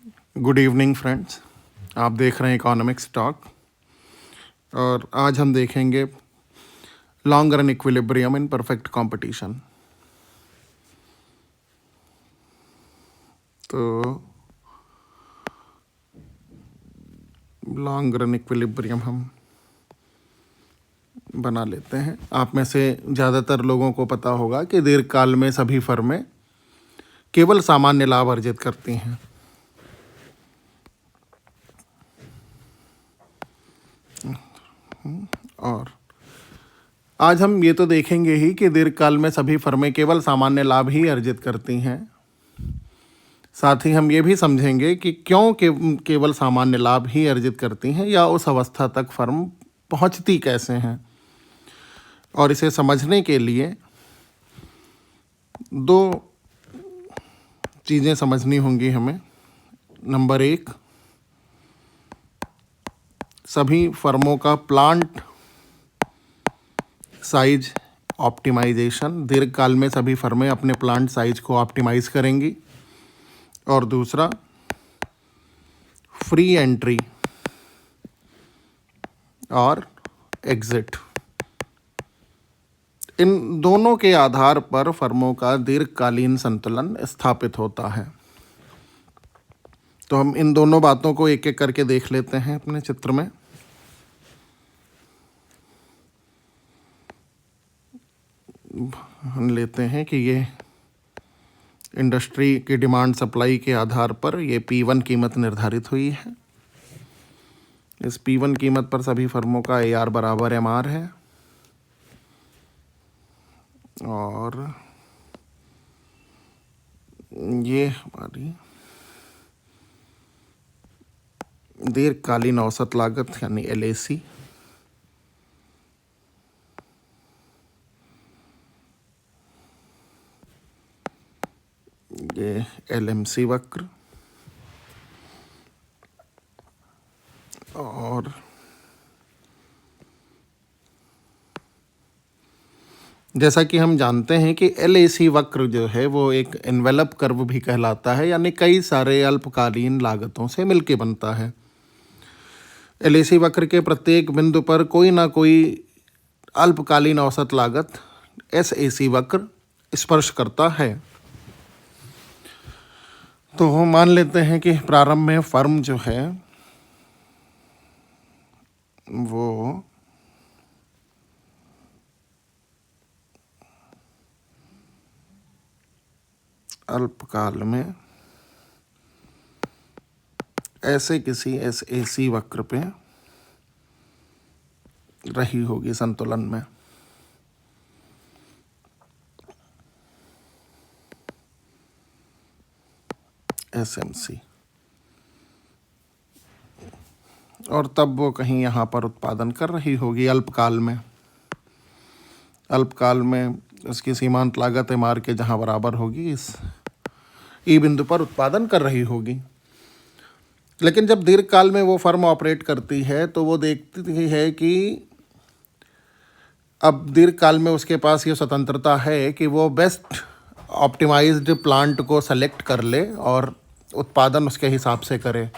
Good evening friends. आप देख रहे हैं इकोनॉमिक्स टॉक और आज हम देखेंगे long run equilibrium in perfect competition. तो लॉन्ग रन इक्विलिब्रियम हम बना लेते हैं। आप में से ज़्यादातर लोगों को पता होगा कि दीर्घकाल में सभी फर्में केवल सामान्य लाभ अर्जित करती हैं। और आज हम ये तो देखेंगे ही कि दीर्घकाल में सभी फर्में केवल सामान्य लाभ ही अर्जित करती हैं। साथ ही हम ये भी समझेंगे कि क्यों केवल सामान्य लाभ ही अर्जित करती हैं या उस अवस्था तक फर्म पहुंचती कैसे हैं। और इसे समझने के लिए दो चीज़ें समझनी होंगी हमें। नंबर एक, सभी फर्मों का प्लांट साइज ऑप्टिमाइजेशन। दीर्घकाल में सभी फर्में अपने प्लांट साइज को ऑप्टिमाइज करेंगी। और दूसरा, फ्री एंट्री और एग्जिट। इन दोनों के आधार पर फर्मों का दीर्घकालीन संतुलन स्थापित होता है। तो हम इन दोनों बातों को एक एक करके देख लेते हैं अपने चित्र में। हम लेते हैं कि ये इंडस्ट्री की डिमांड सप्लाई के आधार पर ये P1 कीमत निर्धारित हुई है। इस P1 कीमत पर सभी फर्मों का AR बराबर MR है। और ये हमारी दीर्घकालीन औसत लागत यानी LAC। ये LMC वक्र। और जैसा कि हम जानते हैं कि LAC वक्र जो है वो एक एनवेलप कर्व भी कहलाता है, यानी कई सारे अल्पकालीन लागतों से मिलके बनता है। LAC वक्र के प्रत्येक बिंदु पर कोई ना कोई अल्पकालीन औसत लागत SAC वक्र स्पर्श करता है। तो हम मान लेते हैं कि प्रारंभ में फर्म जो है वो अल्पकाल में ऐसे किसी SAC वक्र पे रही होगी संतुलन में। SMC। और तब वो कहीं यहाँ पर उत्पादन कर रही होगी अल्पकाल में। अल्पकाल में उसकी सीमांत लागत MR के जहाँ बराबर होगी इस E बिंदु पर उत्पादन कर रही होगी। लेकिन जब दीर्घकाल में वो फर्म ऑपरेट करती है तो वो देखती है कि अब दीर्घकाल में उसके पास ये स्वतंत्रता है कि वो बेस्ट ऑप्टिमाइज्ड प्लांट को सेलेक्ट कर ले और उत्पादन उसके हिसाब से करे।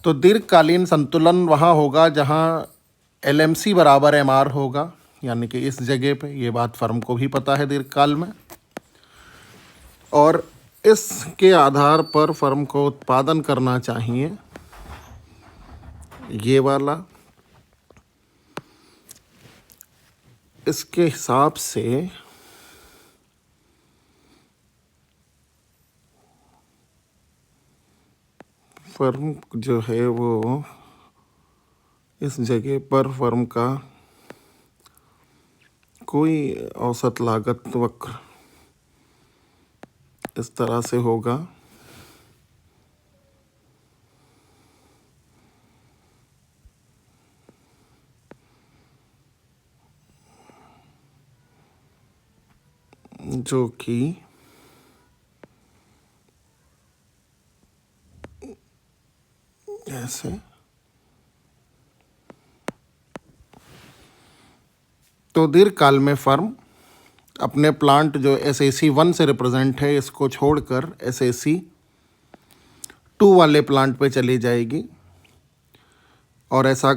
तो दीर्घकालीन संतुलन वहाँ होगा जहाँ LMC बराबर MR होगा, यानी कि इस जगह पे। ये बात फर्म को भी पता है दीर्घकाल में। और इसके आधार पर फर्म को उत्पादन करना चाहिए ये वाला। इसके हिसाब से फर्म जो है वो इस जगह पर फर्म का कोई औसत लागत वक्र इस तरह से होगा। जो कि ऐसे। तो दीर्घकाल में फर्म अपने प्लांट जो SAC 1 से रिप्रेजेंट है इसको छोड़कर SAC 2 वाले प्लांट पे चली जाएगी। और ऐसा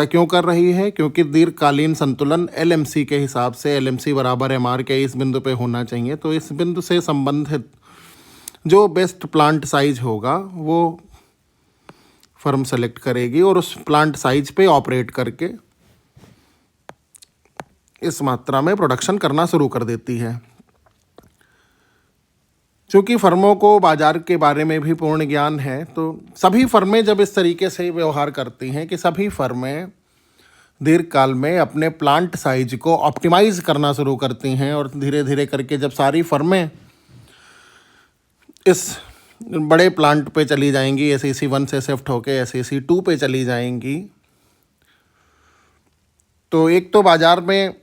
क्यों कर रही है? क्योंकि दीर्घकालीन संतुलन एलएमसी के हिसाब से एलएमसी बराबर एमआर के इस बिंदु पे होना चाहिए। तो इस बिंदु से संबंधित जो बेस्ट प्लांट साइज होगा वो फर्म सेलेक्ट करेगी और उस प्लांट साइज पे ऑपरेट करके इस मात्रा में प्रोडक्शन करना शुरू कर देती है। चूँकि फर्मों को बाज़ार के बारे में भी पूर्ण ज्ञान है, तो सभी फर्में जब इस तरीके से व्यवहार करती हैं कि सभी फर्में दीर्घकाल में अपने प्लांट साइज को ऑप्टिमाइज़ करना शुरू करती हैं और धीरे धीरे करके जब सारी फर्में इस बड़े प्लांट पे चली जाएंगी, एसएसी 1 से शिफ्ट होकर एसएसी 2 पे चली जाएंगी, तो एक तो बाज़ार में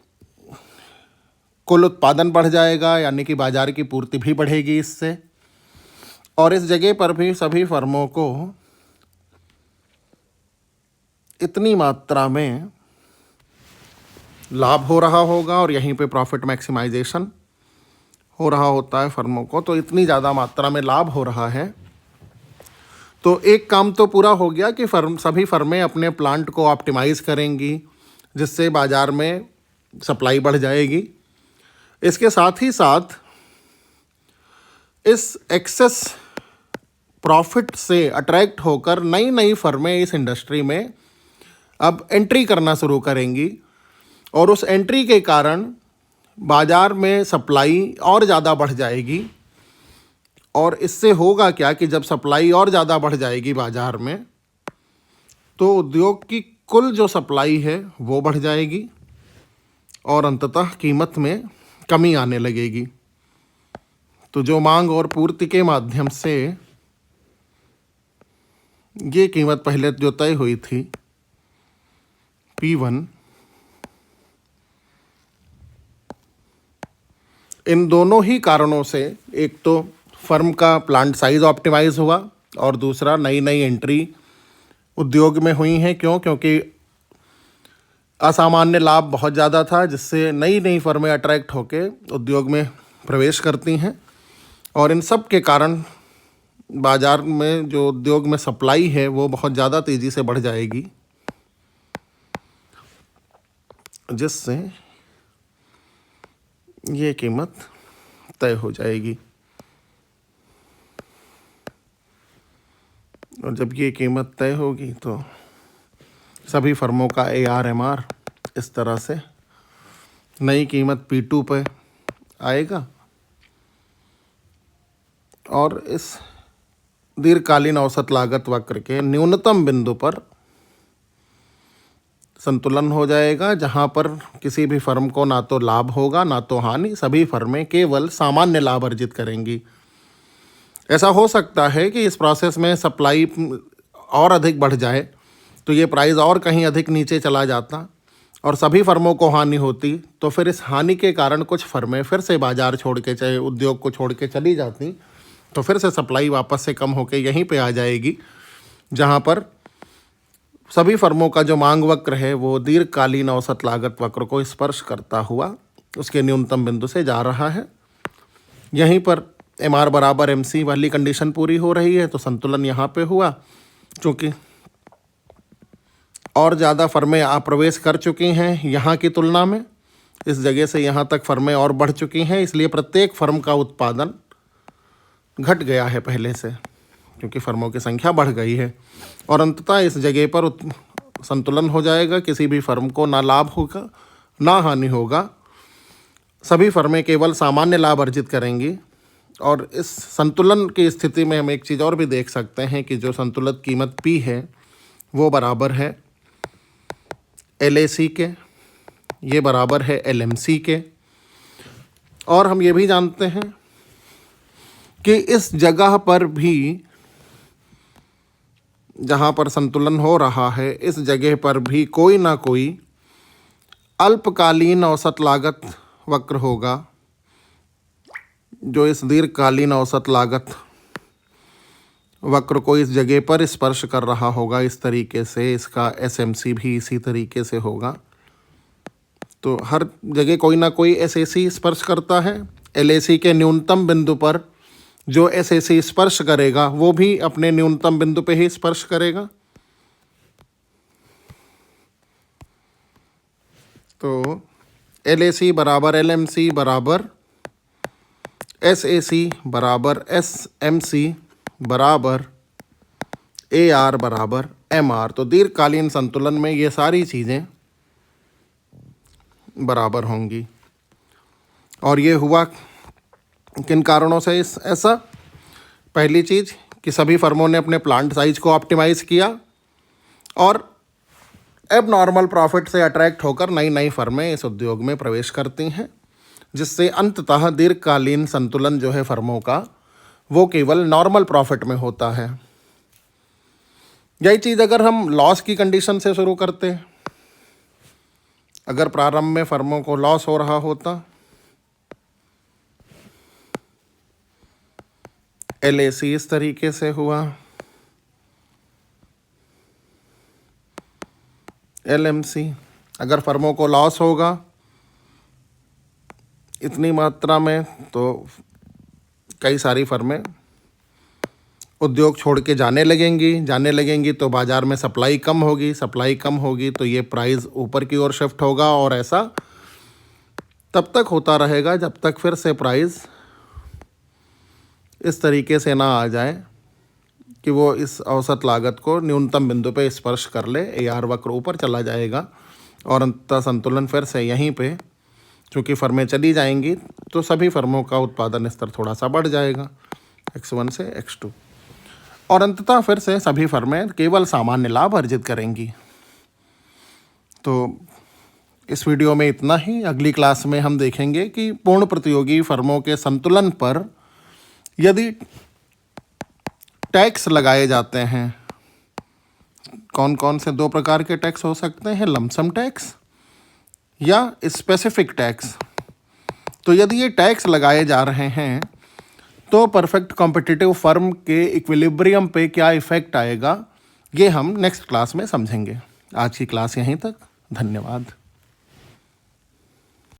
कुल उत्पादन बढ़ जाएगा, यानी कि बाज़ार की पूर्ति भी बढ़ेगी इससे, और इस जगह पर भी सभी फर्मों को इतनी मात्रा में लाभ हो रहा होगा और यहीं पे प्रॉफिट मैक्सिमाइजेशन हो रहा होता है फर्मों को। तो इतनी ज़्यादा मात्रा में लाभ हो रहा है, तो एक काम तो पूरा हो गया कि सभी फर्में अपने प्लांट को ऑप्टिमाइज़ करेंगी, जिससे बाज़ार में सप्लाई बढ़ जाएगी। इसके साथ ही साथ इस एक्सेस प्रॉफिट से अट्रैक्ट होकर नई नई फर्में इस इंडस्ट्री में अब एंट्री करना शुरू करेंगी और उस एंट्री के कारण बाज़ार में सप्लाई और ज़्यादा बढ़ जाएगी। और इससे होगा क्या कि जब सप्लाई और ज़्यादा बढ़ जाएगी बाज़ार में, तो उद्योग की कुल जो सप्लाई है वो बढ़ जाएगी और अंततः कीमत में कमी आने लगेगी। तो जो मांग और पूर्ति के माध्यम से ये कीमत पहले जो तय हुई थी P1, इन दोनों ही कारणों से, एक तो फर्म का प्लांट साइज ऑप्टिमाइज हुआ और दूसरा नई नई एंट्री उद्योग में हुई हैं। क्योंकि असामान्य लाभ बहुत ज़्यादा था, जिससे नई नई फर्में अट्रैक्ट होकर उद्योग में प्रवेश करती हैं और इन सब के कारण बाज़ार में जो उद्योग में सप्लाई है वो बहुत ज़्यादा तेज़ी से बढ़ जाएगी, जिससे ये कीमत तय हो जाएगी। और जब ये कीमत तय होगी तो सभी फर्मों का AR/MR इस तरह से नई कीमत P2 पे आएगा और इस दीर्घकालीन औसत लागत वक्र के न्यूनतम बिंदु पर संतुलन हो जाएगा, जहां पर किसी भी फर्म को ना तो लाभ होगा ना तो हानि। सभी फर्में केवल सामान्य लाभ अर्जित करेंगी। ऐसा हो सकता है कि इस प्रोसेस में सप्लाई और अधिक बढ़ जाए तो ये प्राइस और कहीं अधिक नीचे चला जाता और सभी फर्मों को हानि होती, तो फिर इस हानि के कारण कुछ फर्में फिर से बाज़ार छोड़ के, चाहे उद्योग को छोड़ के चली जाती, तो फिर से सप्लाई वापस से कम होकर यहीं पे आ जाएगी, जहां पर सभी फर्मों का जो मांग वक्र है वो दीर्घकालीन औसत लागत वक्र को स्पर्श करता हुआ उसके न्यूनतम बिंदु से जा रहा है। यहीं पर MR बराबर MC वाली कंडीशन पूरी हो रही है, तो संतुलन यहाँ पे हुआ। चूँकि और ज़्यादा फर्में प्रवेश कर चुकी हैं यहाँ की तुलना में, इस जगह से यहाँ तक फर्में और बढ़ चुकी हैं, इसलिए प्रत्येक फर्म का उत्पादन घट गया है पहले से, क्योंकि फर्मों की संख्या बढ़ गई है। और अंततः इस जगह पर संतुलन हो जाएगा, किसी भी फर्म को ना लाभ होगा ना हानि होगा, सभी फर्में केवल सामान्य लाभ अर्जित करेंगी। और इस संतुलन की स्थिति में हम एक चीज़ और भी देख सकते हैं कि जो संतुलित कीमत P है वो बराबर है LAC के, ये बराबर है LMC के। और हम ये भी जानते हैं कि इस जगह पर भी जहाँ पर संतुलन हो रहा है, इस जगह पर भी कोई ना कोई अल्पकालीन औसत लागत वक्र होगा, जो इस दीर्घकालीन औसत लागत वक्र को इस जगह पर स्पर्श कर रहा होगा। इस तरीके से इसका SMC भी इसी तरीके से होगा। तो हर जगह कोई ना कोई SAC स्पर्श करता है। LAC के न्यूनतम बिंदु पर जो एसएसी स्पर्श करेगा वो भी अपने न्यूनतम बिंदु पे ही स्पर्श करेगा। तो एलएसी बराबर एलएमसी बराबर एसएसी बराबर एसएमसी बराबर एआर बराबर एमआर। तो दीर्घकालीन संतुलन में ये सारी चीज़ें बराबर होंगी। और ये हुआ किन कारणों से ऐसा? पहली चीज़ कि सभी फर्मों ने अपने प्लांट साइज को ऑप्टिमाइज़ किया और एब नॉर्मल प्रॉफिट से अट्रैक्ट होकर नई नई फर्में इस उद्योग में प्रवेश करती हैं, जिससे अंततः दीर्घकालीन संतुलन जो है फर्मों का वो केवल नॉर्मल प्रॉफिट में होता है। यही चीज़ अगर हम लॉस की कंडीशन से शुरू करते, अगर प्रारंभ में फर्मों को लॉस हो रहा होता, एलएसी इस तरीके से हुआ, एलएमसी अगर फर्मों को लॉस होगा इतनी मात्रा में तो कई सारी फर्में उद्योग छोड़ के जाने लगेंगी तो बाज़ार में सप्लाई कम होगी तो ये प्राइस ऊपर की ओर शिफ्ट होगा और ऐसा तब तक होता रहेगा जब तक फिर से प्राइस इस तरीके से ना आ जाए कि वो इस औसत लागत को न्यूनतम बिंदु पे स्पर्श कर ले। एआर वक्र ऊपर चला जाएगा और अंततः संतुलन फिर से यहीं पे, चूँकि फर्में चली जाएंगी तो सभी फर्मों का उत्पादन स्तर थोड़ा सा बढ़ जाएगा x1 से x2 और अंततः फिर से सभी फर्में केवल सामान्य लाभ अर्जित करेंगी। तो इस वीडियो में इतना ही। अगली क्लास में हम देखेंगे कि पूर्ण प्रतियोगी फर्मों के संतुलन पर यदि टैक्स लगाए जाते हैं, कौन कौन से दो प्रकार के टैक्स हो सकते हैं, लमसम टैक्स या स्पेसिफिक टैक्स। तो यदि ये टैक्स लगाए जा रहे हैं तो परफेक्ट कॉम्पिटिटिव फर्म के इक्विलिब्रियम पे क्या इफ़ेक्ट आएगा, ये हम नेक्स्ट क्लास में समझेंगे। आज की क्लास यहीं तक। धन्यवाद।